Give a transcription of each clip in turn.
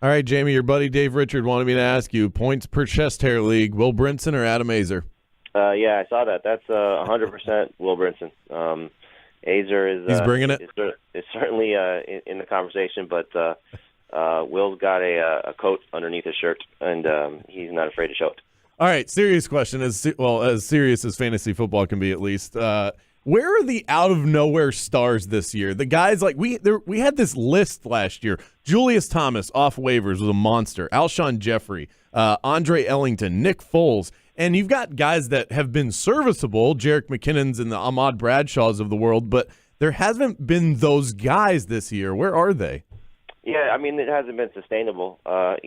All right, Jamey, your buddy Dave Richard wanted me to ask you, points per chest hair league, Will Brinson or Adam Azer? Yeah, I saw that. That's 100% Will Brinson. Azer is He's bringing it? is certainly in the conversation, but Will's got a coat underneath his shirt, and he's not afraid to show it. All right, serious question, as serious as fantasy football can be at least. Where are the out-of-nowhere stars this year? The guys like we had this list last year. Julius Thomas off waivers was a monster. Alshon Jeffrey, Andre Ellington, Nick Foles. And you've got guys that have been serviceable, Jerick McKinnon's and the Ahmad Bradshaws of the world, but there hasn't been those guys this year. Where are they? Yeah, I mean, it hasn't been sustainable. I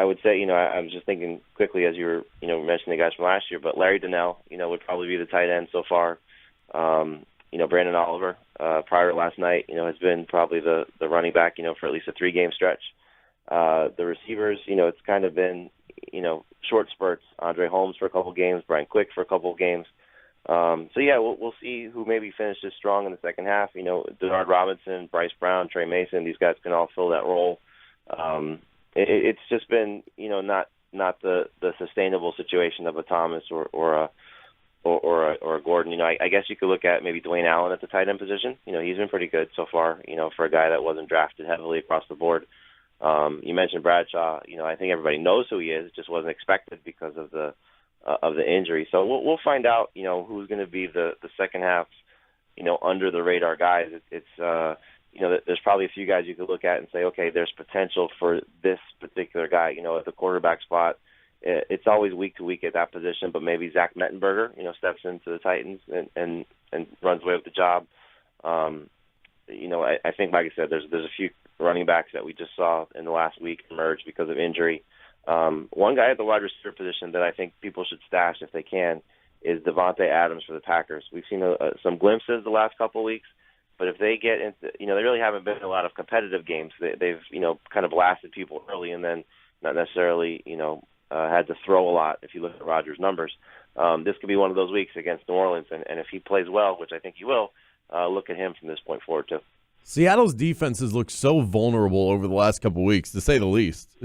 would say, I was just thinking quickly as you were, mentioning the guys from last year, but Larry Donnell, would probably be the tight end so far. Brandon Oliver, prior to last night, has been probably the running back, for at least a 3-game stretch. The receivers, it's kind of been, short spurts. Andre Holmes for a couple games, Brian Quick for a couple of games. We'll see who maybe finishes strong in the second half. Denard Robinson, Bryce Brown, Trey Mason, these guys can all fill that role. It's just been, not the sustainable situation of a Thomas or a Gordon. I guess you could look at maybe Dwayne Allen at the tight end position. He's been pretty good so far, for a guy that wasn't drafted heavily across the board. You mentioned Bradshaw. I think everybody knows who he is. It just wasn't expected because of the injury. So we'll find out, who's going to be the second half, under the radar guys. There's probably a few guys you could look at and say, okay, there's potential for this particular guy, at the quarterback spot. It's always week to week at that position, but maybe Zach Mettenberger, steps into the Titans and runs away with the job. I think, like I said, there's a few running backs that we just saw in the last week emerge because of injury. One guy at the wide receiver position that I think people should stash if they can is Devontae Adams for the Packers. We've seen some glimpses the last couple of weeks. But if they get into, they really haven't been in a lot of competitive games. They've, kind of blasted people early and then not necessarily, had to throw a lot if you look at Rodgers' numbers. This could be one of those weeks against New Orleans. And if he plays well, which I think he will, look at him from this point forward, too. Seattle's defenses look so vulnerable over the last couple of weeks, to say the least.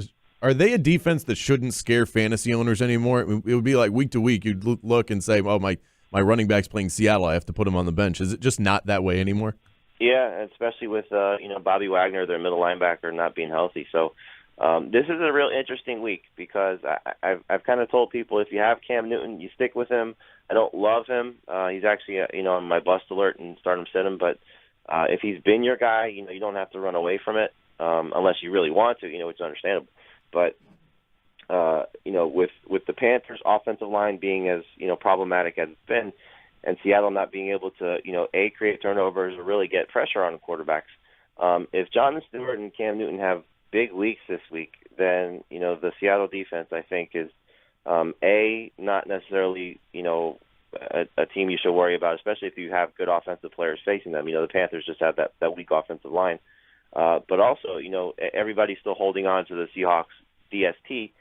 Are they a defense that shouldn't scare fantasy owners anymore? It would be like week to week, you'd look and say, oh, my running back's playing Seattle, I have to put him on the bench. Is it just not that way anymore? Yeah, especially with Bobby Wagner, their middle linebacker, not being healthy. So this is a real interesting week because I've kind of told people if you have Cam Newton, you stick with him. I don't love him. He's actually on my bust alert and start him, sit him. But if he's been your guy, you don't have to run away from it unless you really want to, which is understandable. But with the Panthers' offensive line being as problematic as it's been, and Seattle not being able to create turnovers or really get pressure on quarterbacks, if Jonathan Stewart and Cam Newton have big weeks this week, then the Seattle defense I think is not necessarily a team you should worry about, especially if you have good offensive players facing them. The Panthers just have that weak offensive line. But also, everybody's still holding on to the Seahawks DST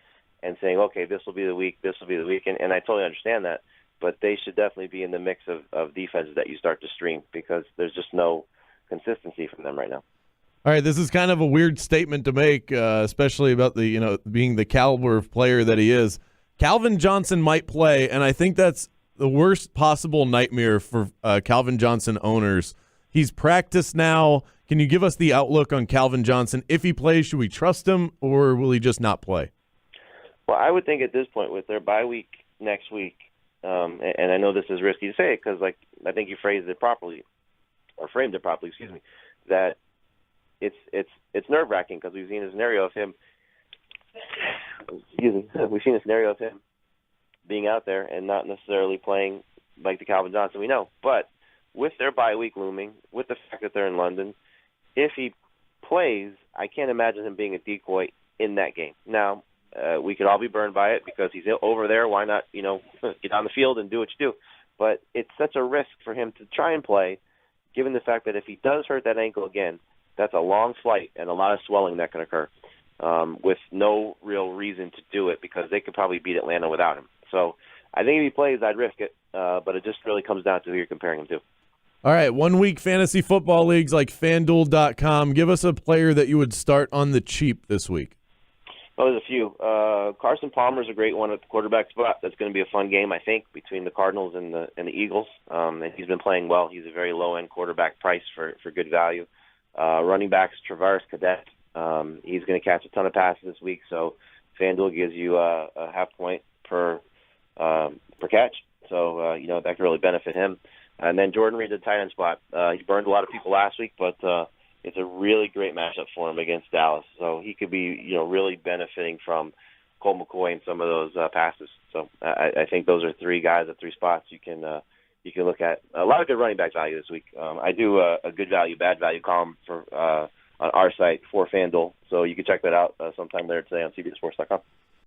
and saying, okay, this will be the week, and I totally understand that. But they should definitely be in the mix of defenses that you start to stream because there's just no consistency from them right now. All right, this is kind of a weird statement to make, especially about the being the caliber of player that he is. Calvin Johnson might play, and I think that's the worst possible nightmare for Calvin Johnson owners. He's practiced now. Can you give us the outlook on Calvin Johnson? If he plays, should we trust him, or will he just not play? Well, I would think at this point with their bye week next week, and I know this is risky to say it because, I think you framed it properly, that it's nerve-wracking because we've seen a scenario of him. We've seen a scenario of him being out there and not necessarily playing like the Calvin Johnson we know. But with their bye week looming, with the fact that they're in London, if he plays, I can't imagine him being a decoy in that game. Now, we could all be burned by it because he's over there. Why not, get on the field and do what you do? But it's such a risk for him to try and play, given the fact that if he does hurt that ankle again, that's a long flight and a lot of swelling that can occur with no real reason to do it because they could probably beat Atlanta without him. So I think if he plays, I'd risk it, but it just really comes down to who you're comparing him to. All right, 1 week fantasy football leagues like FanDuel.com. Give us a player that you would start on the cheap this week. Well, there's a few. Carson Palmer's a great one at the quarterback spot. That's going to be a fun game, I think, between the Cardinals and the Eagles. And he's been playing well. He's a very low-end quarterback price for good value. Running backs, Travaris Cadet. He's going to catch a ton of passes this week, so FanDuel gives you a half point per catch. So, that could really benefit him. And then Jordan Reed at the tight end spot. He burned a lot of people last week, but it's a really great matchup for him against Dallas. So he could be, really benefiting from Colt McCoy and some of those passes. So I think those are three guys at three spots you can look at. A lot of good running back value this week. I do a good value, bad value column for on our site for FanDuel, so you can check that out sometime later today on CBSSports.com.